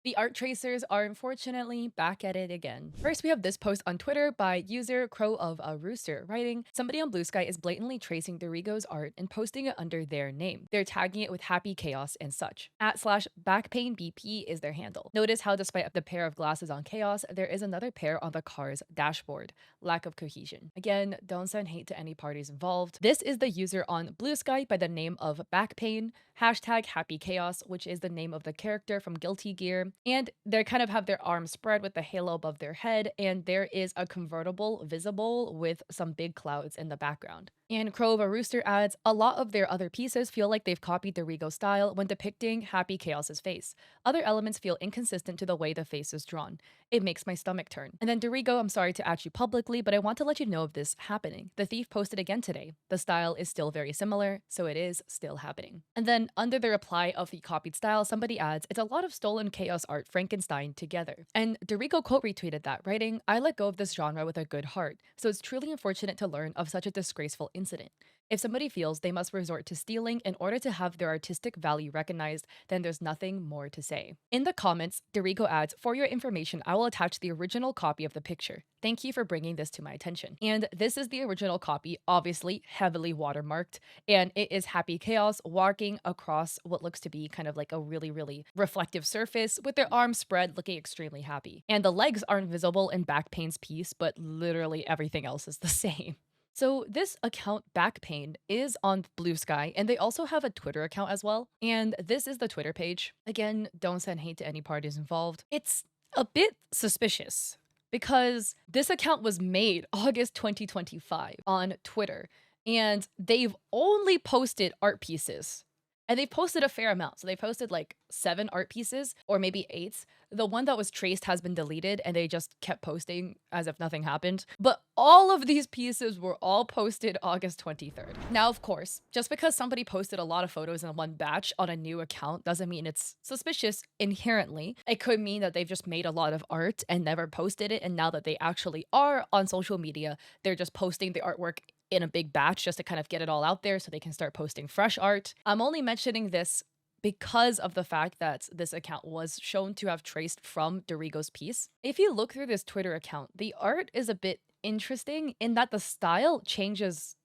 The art tracers are unfortunately back at it again. First, we have this post on Twitter by user Crow of a Rooster writing, somebody on Bluesky is blatantly tracing Dorigo's art and posting it under their name. They're tagging it with happy chaos and such. @backpainbp is their handle. Notice how despite the pair of glasses on chaos, there is another pair on the car's dashboard. Lack of cohesion. Again, don't send hate to any parties involved. This is the user on Bluesky by the name of Backpain, #happy chaos, which is the name of the character from Guilty Gear. And they kind of have their arms spread with the halo above their head, and there is a convertible visible with some big clouds in the background. And Crow of a Rooster adds, a lot of their other pieces feel like they've copied the Rigo style when depicting Happy Chaos's face. Other elements feel inconsistent to the way the face is drawn. It makes my stomach turn. And then Dorigo, I'm sorry to at you publicly, but I want to let you know of this happening. The thief posted again today. The style is still very similar, so it is still happening. And then under the reply of the copied style, somebody adds, it's a lot of stolen chaos art Frankenstein together. And Dorigo quote retweeted that, writing, I let go of this genre with a good heart, so it's truly unfortunate to learn of such a disgraceful incident. If somebody feels they must resort to stealing in order to have their artistic value recognized, then there's nothing more to say. In the comments, Dorigo adds, for your information, I will attach the original copy of the picture. Thank you for bringing this to my attention. And this is the original copy, obviously heavily watermarked, and it is Happy Chaos walking across what looks to be kind of like a really reflective surface with their arms spread looking extremely happy. And the legs aren't visible in Backpain's piece, but literally everything else is the same. So this account Backpain is on Bluesky, and they also have a Twitter account as well. And this is the Twitter page. Again, don't send hate to any parties involved. It's a bit suspicious because this account was made August 2025 on Twitter, and they've only posted art pieces. And they've posted a fair amount. So they posted like 7 art pieces or maybe 8. The one that was traced has been deleted and they just kept posting as if nothing happened. But all of these pieces were all posted August 23rd. Now, of course, just because somebody posted a lot of photos in one batch on a new account doesn't mean it's suspicious inherently. It could mean that they've just made a lot of art and never posted it. And now that they actually are on social media, they're just posting the artwork in a big batch just to kind of get it all out there so they can start posting fresh art. I'm only mentioning this because of the fact that this account was shown to have traced from Dorigo's piece. If you look through this Twitter account, the art is a bit interesting in that the style changes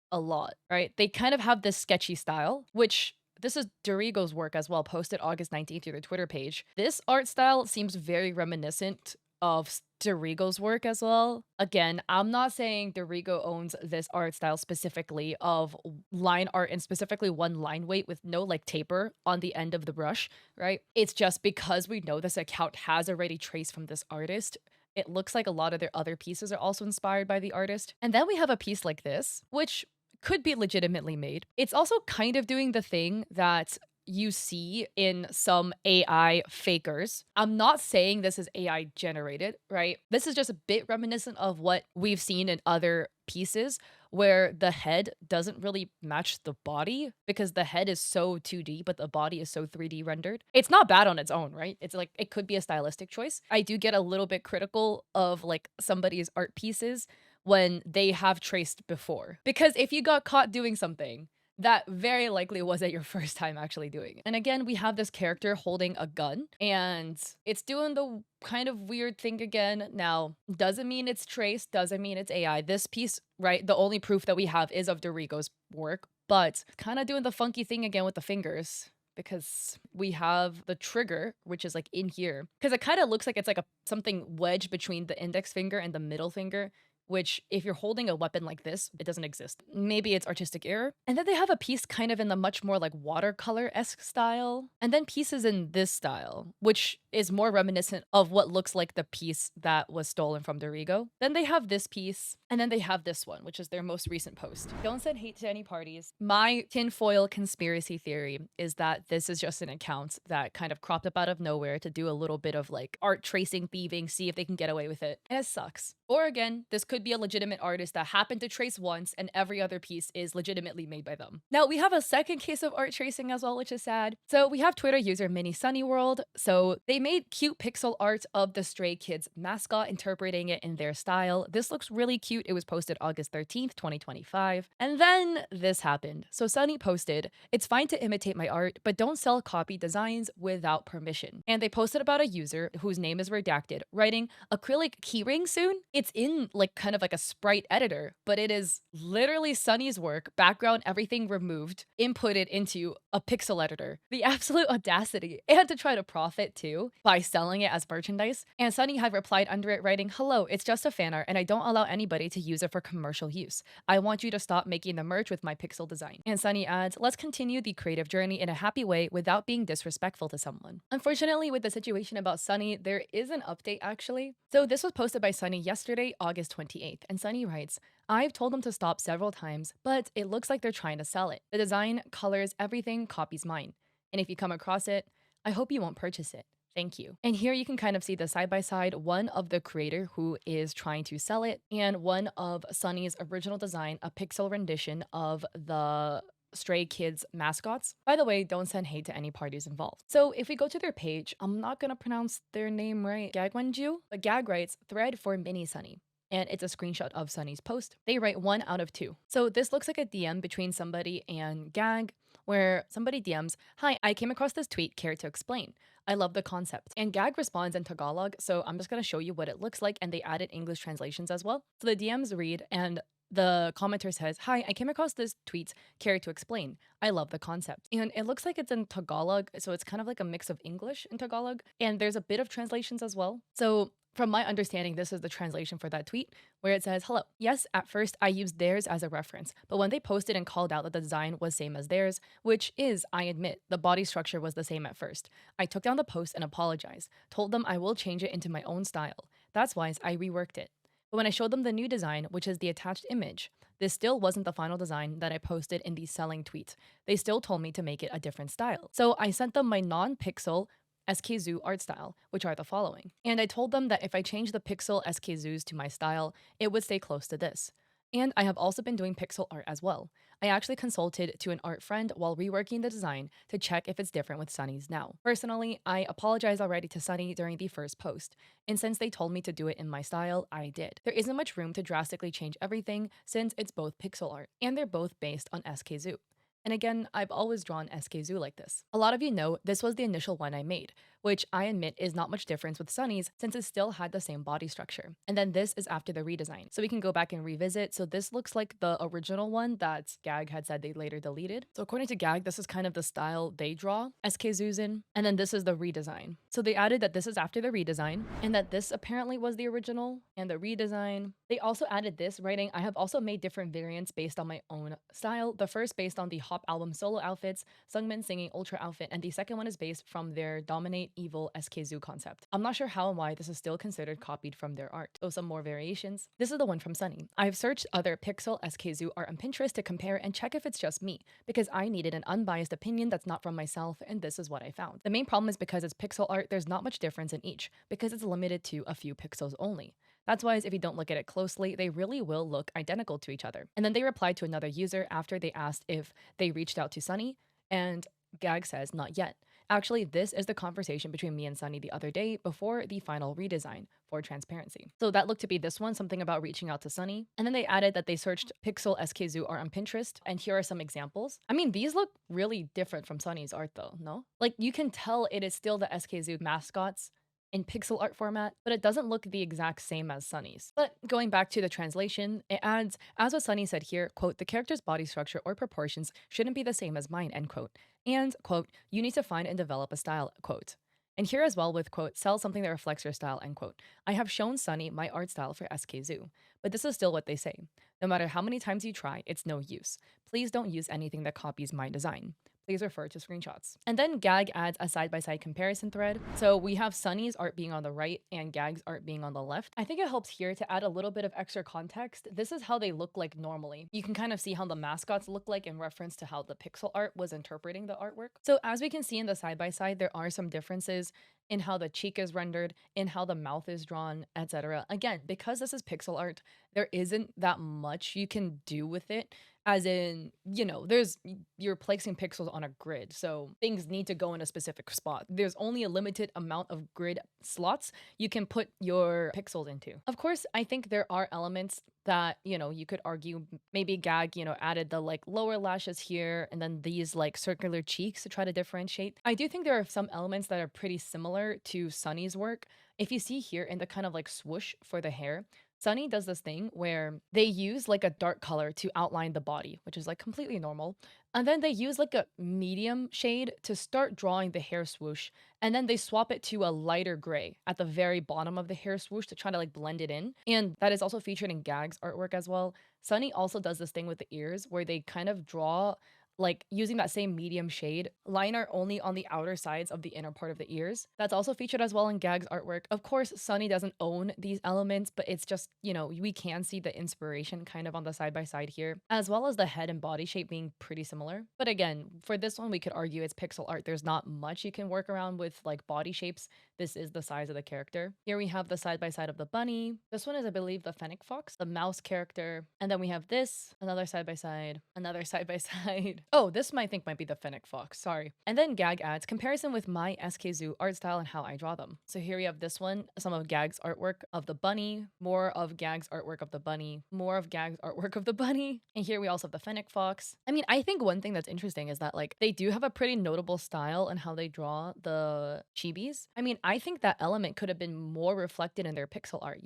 a lot, right? They kind of have this sketchy style, which this is Dorigo's work as well, posted August 19th through their Twitter page. This art style seems very reminiscent of Dorigo's work as well. Again, I'm not saying Dorigo owns this art style specifically of line art and specifically one line weight with no like taper on the end of the brush, right? It's just because we know this account has already traced from this artist. It looks like a lot of their other pieces are also inspired by the artist. And then we have a piece like this, which could be legitimately made. It's also kind of doing the thing that you see in some AI fakers. I'm not saying this is AI generated, right? This is just a bit reminiscent of what we've seen in other pieces where the head doesn't really match the body because the head is so 2D, but the body is so 3D rendered. It's not bad on its own, right? It's like, it could be a stylistic choice. I do get a little bit critical of like somebody's art pieces when they have traced before. Because if you got caught doing something, that very likely wasn't your first time actually doing it. And again, we have this character holding a gun and it's doing the kind of weird thing again. Now, doesn't mean it's traced, doesn't mean it's AI. This piece, right, the only proof that we have is of Dorigo's work, but kind of doing the funky thing again with the fingers because we have the trigger, which is like in here, because it kind of looks like it's like a something wedged between the index finger and the middle finger, which if you're holding a weapon like this, it doesn't exist. Maybe it's artistic error. And then they have a piece kind of in the much more like watercolor-esque style. And then pieces in this style, which is more reminiscent of what looks like the piece that was stolen from Dorigo. Then they have this piece, and then they have this one, which is their most recent post. Don't send hate to any parties. My tinfoil conspiracy theory is that this is just an account that kind of cropped up out of nowhere to do a little bit of like art tracing thieving, see if they can get away with it. And it sucks. Or again, this could could be a legitimate artist that happened to trace once and every other piece is legitimately made by them. Now, we have a second case of art tracing as well, which is sad. So we have Twitter user Mini Sunny World. So they made cute pixel art of the Stray Kids mascot, interpreting it in their style. This looks really cute. It was posted August 13th, 2025. And then this happened. So Sunny posted, "It's fine to imitate my art, but don't sell copy designs without permission." And they posted about a user whose name is redacted, writing, "Acrylic keyring soon?" It's in like kind of like a sprite editor, but it is literally Sunny's work, background, everything removed, inputted into a pixel editor. The absolute audacity, and to try to profit too by selling it as merchandise. And Sunny had replied under it, writing, "Hello, it's just a fan art and I don't allow anybody to use it for commercial use. I want you to stop making the merch with my pixel design." And Sunny adds, "Let's continue the creative journey in a happy way without being disrespectful to someone." Unfortunately, with the situation about Sunny, there is an update actually. So this was posted by Sunny yesterday, August 28th, and Sunny writes, "I've told them to stop several times, but it looks like they're trying to sell it. The design, colors, everything copies mine. And if you come across it, I hope you won't purchase it. Thank you." And here you can kind of see the side by side, one of the creator who is trying to sell it, and one of Sunny's original design, a pixel rendition of the Stray Kids mascots. By the way, don't send hate to any parties involved. So if we go to their page, I'm not gonna pronounce their name right, Gagwenju, but Gag writes, "Thread for Mini Sunny." And it's a screenshot of Sunny's post. They write 1 out of 2. So this looks like a DM between somebody and Gag, where somebody DMs, "Hi, I came across this tweet, care to explain? I love the concept." And Gag responds in Tagalog, so I'm just gonna show you what it looks like, and they added English translations as well. So the DMs read, and the commenter says, "Hi, I came across this tweet, care to explain? I love the concept." And it looks like it's in Tagalog, so it's kind of like a mix of English and Tagalog, and there's a bit of translations as well. So from my understanding, this is the translation for that tweet, where it says, "Hello. Yes, at first I used theirs as a reference, but when they posted and called out that the design was same as theirs, which is, I admit, the body structure was the same at first, I took down the post and apologized, told them I will change it into my own style. That's why I reworked it. But when I showed them the new design, which is the attached image, this still wasn't the final design that I posted in the selling tweet. They still told me to make it a different style. So I sent them my non-pixel SKZoo art style, which are the following. And I told them that if I changed the pixel SKZoos to my style, it would stay close to this. And I have also been doing pixel art as well. I actually consulted to an art friend while reworking the design to check if it's different with Sunny's now. Personally, I apologized already to Sunny during the first post, and since they told me to do it in my style, I did. There isn't much room to drastically change everything since it's both pixel art, and they're both based on SKZoo. And again, I've always drawn SKZoo like this. A lot of you know this was the initial one I made, which I admit is not much difference with Sunny's since it still had the same body structure. And then this is after the redesign. So we can go back and revisit. So this looks like the original one that Gag had said they later deleted. So according to Gag, this is kind of the style they draw SKZoos in. And then this is the redesign. So they added that this is after the redesign and that this apparently was the original and the redesign. They also added this, writing, "I have also made different variants based on my own style. The first based on the Hop album solo outfits, Sungmin singing Ultra outfit, and the second one is based from their Dominate Evil SKZoo concept. I'm not sure how and why this is still considered copied from their art. So some more variations. This is the one from Sunny. I've searched other pixel SKZoo art on Pinterest to compare and check if it's just me, because I needed an unbiased opinion that's not from myself, and this is what I found. The main problem is because it's pixel art, there's not much difference in each, because it's limited to a few pixels only. That's why if you don't look at it closely, they really will look identical to each other." And then they replied to another user after they asked if they reached out to Sunny, and Gag says, "Not yet. Actually, this is the conversation between me and Sunny the other day before the final redesign for transparency." So that looked to be this one, something about reaching out to Sunny. And then they added that they searched pixel SKZoo art on Pinterest, and here are some examples. I mean, these look really different from Sunny's art though, no? Like you can tell it is still the SKZoo mascots in pixel art format, but it doesn't look the exact same as Sunny's. But going back to the translation, it adds, "As what Sunny said here, quote, the character's body structure or proportions shouldn't be the same as mine, end quote. And, quote, you need to find and develop a style, quote. And here as well with, quote, sell something that reflects your style, end quote. I have shown Sunny my art style for SKZoo, but this is still what they say. No matter how many times you try, it's no use. Please don't use anything that copies my design. please refer to screenshots. And then Gag adds a side-by-side comparison thread. So we have Sunny's art being on the right and Gag's art being on the left. I think it helps here to add a little bit of extra context. This is how they look like normally. You can kind of see how the mascots look like in reference to how the pixel art was interpreting the artwork. So as we can see in the side-by-side, there are some differences in how the cheek is rendered, in how the mouth is drawn, etc. Again, because this is pixel art, there isn't that much you can do with it. As in, you're placing pixels on a grid, so things need to go in a specific spot. There's only a limited amount of grid slots you can put your pixels into. Of course, I think there are elements that, you could argue maybe Gag, added the like lower lashes here and then these like circular cheeks to try to differentiate. I do think there are some elements that are pretty similar to Sunny's work. If you see here in the kind of like swoosh for the hair, Sunny does this thing where they use like a dark color to outline the body, which is like completely normal. And then they use like a medium shade to start drawing the hair swoosh. And then they swap it to a lighter gray at the very bottom of the hair swoosh to try to like blend it in. And that is also featured in Gag's artwork as well. Sunny also does this thing with the ears where they kind of draw like using that same medium shade, liner only on the outer sides of the inner part of the ears. That's also featured as well in Gag's artwork. Of course, Sunny doesn't own these elements, but it's just, we can see the inspiration kind of on the side by side here, as well as the head and body shape being pretty similar. But again, for this one, we could argue it's pixel art. There's not much you can work around with like body shapes. This is the size of the character. Here we have the side by side of the bunny. This one is, I believe, the fennec fox, the mouse character. And then we have this, another side by side, another side by side. Oh, this I think might be the fennec fox, sorry. And then Gag adds comparison with my SK Zoo art style and how I draw them. So here we have this one, some of Gag's artwork of the bunny, more of Gag's artwork of the bunny, more of Gag's artwork of the bunny. And here we also have the fennec fox. I mean, I think one thing that's interesting is that like they do have a pretty notable style in how they draw the chibis. I mean, I think that element could have been more reflected in their pixel art,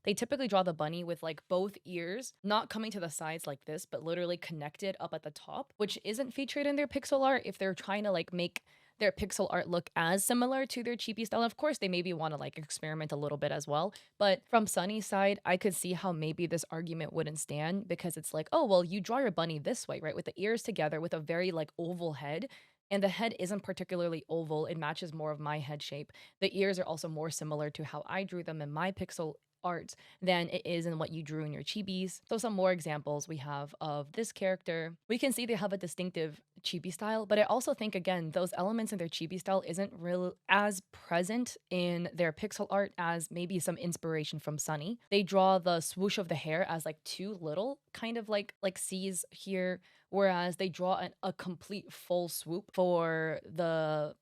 They typically draw the bunny with like both ears, not coming to the sides like this, but literally connected up at the top, which isn't featured in their pixel art if they're trying to like make their pixel art look as similar to their chibi style. Of course, they maybe want to like experiment a little bit as well. But from Sunny's side, I could see how maybe this argument wouldn't stand because it's like, oh, well, you draw your bunny this way, right? With the ears together with a very like oval head. And the head isn't particularly oval. It matches more of my head shape. The ears are also more similar to how I drew them in my pixel art than it is in what you drew in your chibis. So some more examples we have of this character. We can see they have a distinctive chibi style, but I also think again, those elements in their chibi style isn't real as present in their pixel art as maybe some inspiration from Sunny. They draw the swoosh of the hair as like too little, kind of like C's here, whereas they draw a complete full swoop for the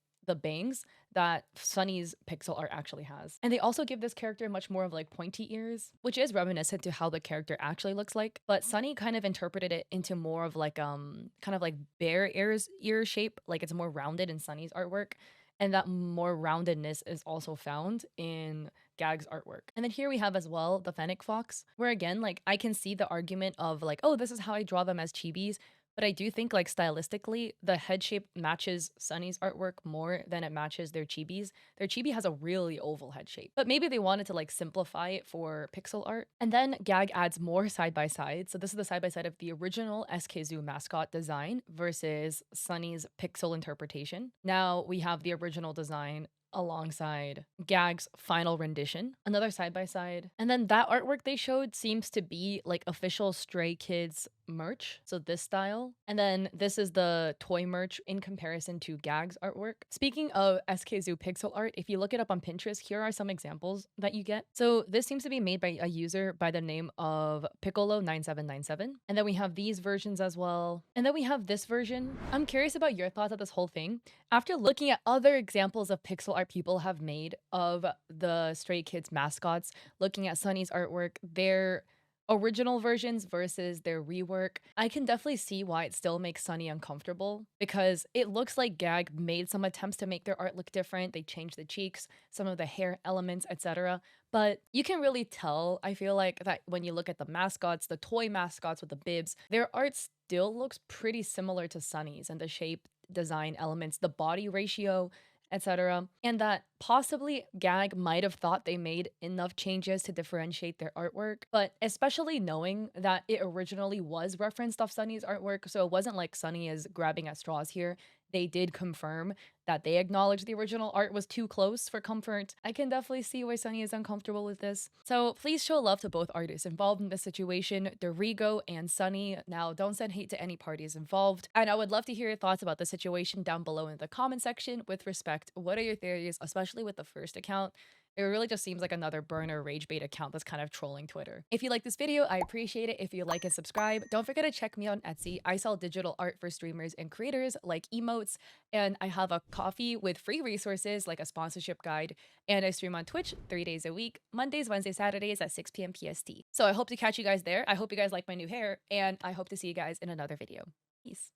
bangs that Sunny's pixel art actually has. And they also give this character much more of like pointy ears, which is reminiscent to how the character actually looks like. But Sunny kind of interpreted it into more of like kind of like bear ear shape, like it's more rounded in Sunny's artwork. And that more roundedness is also found in Gag's artwork. And then here we have as well the fennec fox, where again, like I can see the argument of like, oh, this is how I draw them as chibis. But I do think like stylistically, the head shape matches Sunny's artwork more than it matches their chibis. Their chibi has a really oval head shape, but maybe they wanted to like simplify it for pixel art. And then Gag adds more side by side. So this is the side by side of the original SK Zoo mascot design versus Sunny's pixel interpretation. Now we have the original design alongside Gag's final rendition, another side by side. And then that artwork they showed seems to be like official Stray Kids merch, so this style. And then this is the toy merch in comparison to Gag's artwork. Speaking of SK Zoo pixel art, if you look it up on Pinterest, here are some examples that you get. So this seems to be made by a user by the name of Piccolo9797. And then we have these versions as well. And then we have this version. I'm curious about your thoughts on this whole thing. After looking at other examples of pixel art people have made of the Stray Kids mascots, looking at Sunny's artwork, their original versions versus their rework, I can definitely see why it still makes Sunny uncomfortable because it looks like Gag made some attempts to make their art look different. They changed the cheeks, some of the hair elements, etc. But you can really tell, I feel like, that when you look at the mascots, the toy mascots with the bibs, their art still looks pretty similar to Sunny's and the shape, design elements, the body ratio, etc. And that possibly Gag might have thought they made enough changes to differentiate their artwork, but especially knowing that it originally was referenced off Sunny's artwork, so it wasn't like Sunny is grabbing at straws here. they did confirm that they acknowledged the original art was too close for comfort. I can definitely see why Sunny is uncomfortable with this. So please show love to both artists involved in this situation, Dorigo and Sunny. Now, don't send hate to any parties involved. And I would love to hear your thoughts about the situation down below in the comment section with respect. What are your theories, especially with the first account? It really just seems like another burner rage bait account that's kind of trolling Twitter. If you like this video, I appreciate it if you like and subscribe. Don't forget to check me out on Etsy. I sell digital art for streamers and creators like emotes, and I have a coffee with free resources like a sponsorship guide, and I stream on Twitch 3 days a week, Mondays, Wednesdays, Saturdays at 6 p.m. PST. So I hope to catch you guys there. I hope you guys like my new hair, and I hope to see you guys in another video. Peace.